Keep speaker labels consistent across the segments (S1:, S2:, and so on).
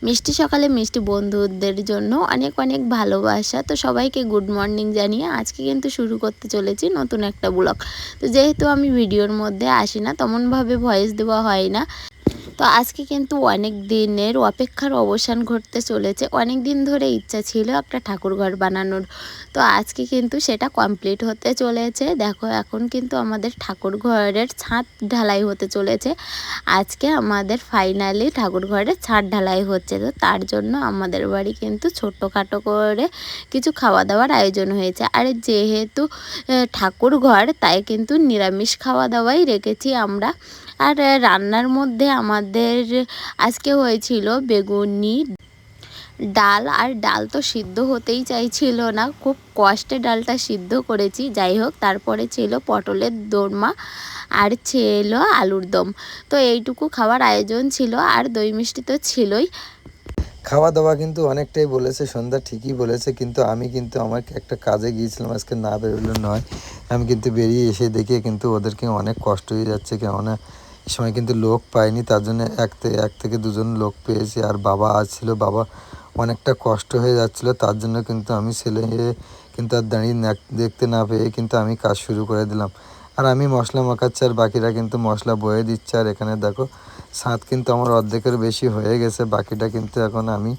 S1: মিষ্টি সকালে মিষ্টি বন্ধুদের জন্য অনেক অনেক ভালোবাসা। তো সবাইকে গুড মর্নিং জানিয়ে আজকে কিন্তু শুরু করতে চলেছি নতুন একটা ব্লগ। তো যেহেতু আমি ভিডিওর মধ্যে আসি না, তেমনভাবে ভয়েস দেওয়া হয় না, তো আজকে কিন্তু অনেক দিনের অপেক্ষার অবসান ঘটতে চলেছে। অনেক দিন ধরে ইচ্ছা ছিল একটা ঠাকুরঘর বানানোর, তো আজকে কিন্তু সেটা কমপ্লিট হতে চলেছে। দেখো এখন কিন্তু আমাদের ঠাকুরঘরের ছাদ ঢালাই হতে চলেছে। আজকে আমাদের ফাইনালি ঠাকুরঘরের ছাদ ঢালাই হচ্ছে। তো তার জন্য আমাদের বাড়ি কিন্তু ছোট্টখাটো করে কিছু খাওয়া দাওয়ার আয়োজন হয়েছে। আর যেহেতু ঠাকুরঘর, তাই কিন্তু নিরামিষ খাওয়া দাওয়াই রেখেছি আমরা। আর রান্নার মধ্যে আমাদের আজকে হয়েছিল বেগুনি ডাল। আর ডাল তো সিদ্ধ হতেই চাইছিল না, খুব কষ্টে ডালটা সিদ্ধ করেছি। যাই হোক, তারপরে ছিল পটলের দোরমা আর ছিল আলুর দম। তো এইটুকু খাবার আয়োজন ছিল, আর দই মিষ্টি তো ছিলই।
S2: খাওয়া দাওয়া কিন্তু অনেকটাই বলেছে, সন্ধ্যা ঠিকই বলেছে, কিন্তু আমি কিন্তু আমার একটা কাজে গিয়েছিলাম, আজকে না বেরোলে নয়। আমি কিন্তু বেরিয়ে এসে দেখে কিন্তু ওদেরকে অনেক কষ্ট হয়ে যাচ্ছে, কেননা এই সময় কিন্তু লোক পাইনি, তার জন্য এক থেকে দুজন লোক পেয়েছি। আর বাবা আসছিল, বাবা অনেকটা কষ্ট হয়ে যাচ্ছিলো, তার জন্য কিন্তু আমি ছেলে কিন্তু আর দাঁড়িয়ে দেখতে না পেয়ে কিন্তু আমি কাজ শুরু করে দিলাম। আর আমি মশলা মাখাচ্ছি, আর বাকিরা কিন্তু মশলা বয়ে দিচ্ছে। আর এখানে দেখো ছাদ কিন্তু আমার অর্ধেকের বেশি হয়ে গেছে, বাকিটা কিন্তু এখন আমি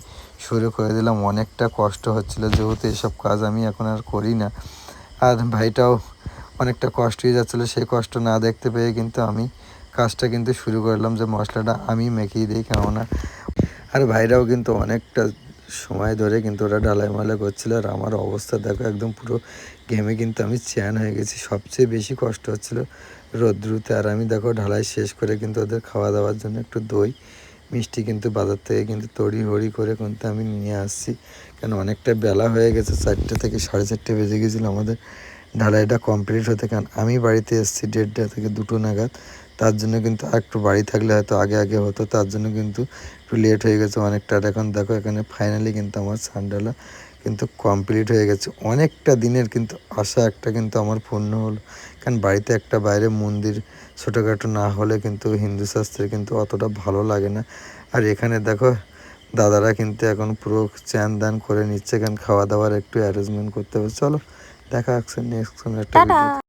S2: শুরু করে দিলাম। অনেকটা কষ্ট হচ্ছিলো, যেহেতু এসব কাজ আমি এখন আর করি না। আর ভাইটাও অনেকটা কষ্ট হয়ে যাচ্ছিলো, সেই কষ্ট না দেখতে পেয়ে কিন্তু আমি কাজটা কিন্তু শুরু করলাম, যে মশলাটা আমি মেখিয়ে দিই, কেননা আর ভাইরাও কিন্তু অনেকটা সময় ধরে কিন্তু ওরা ঢালাই মালাই করছিল। আর আমার অবস্থা দেখো, একদম পুরো ঘেমে কিন্তু আমি চ্যান হয়ে গেছি। সবচেয়ে বেশি কষ্ট হচ্ছিল রোদ্রুতে। আর আমি দেখো ঢালাই শেষ করে কিন্তু ওদের খাওয়া দাওয়ার জন্য একটু দই মিষ্টি কিন্তু বাজার থেকে কিন্তু তড়িহড়ি করে কিন্তু আমি নিয়ে আসছি, কেন অনেকটা বেলা হয়ে গেছে। 4টে থেকে 4:30 বেজে গেছিলো আমাদের ঢালাইটা কমপ্লিট হতে, কারণ আমি বাড়িতে এসেছি 1:30 থেকে 2 নাগাদ। তার জন্য কিন্তু একটু বাড়ি থাকলে হয়তো আগে আগে হতো, তার জন্য কিন্তু একটু লেট হয়ে গেছে অনেকটা। আর এখন দেখো এখানে ফাইনালি কিন্তু আমার ছাদ কিন্তু কমপ্লিট হয়ে গেছে। অনেকটা দিনের কিন্তু আশা একটা কিন্তু আমার পূর্ণ হলো, কারণ বাড়িতে একটা বাইরে মন্দির ছোটোখাটো না হলে কিন্তু হিন্দু শাস্ত্রে কিন্তু অতটা ভালো লাগে না। আর এখানে দেখো দাদারা কিন্তু এখন পুরো চ্যান দান করে নিচ্ছে, কারণ খাওয়া দাওয়ার একটু অ্যারেঞ্জমেন্ট করতে হবে। চলো দেখা হচ্ছে নেক্সট কোনো একটা ভিডিও।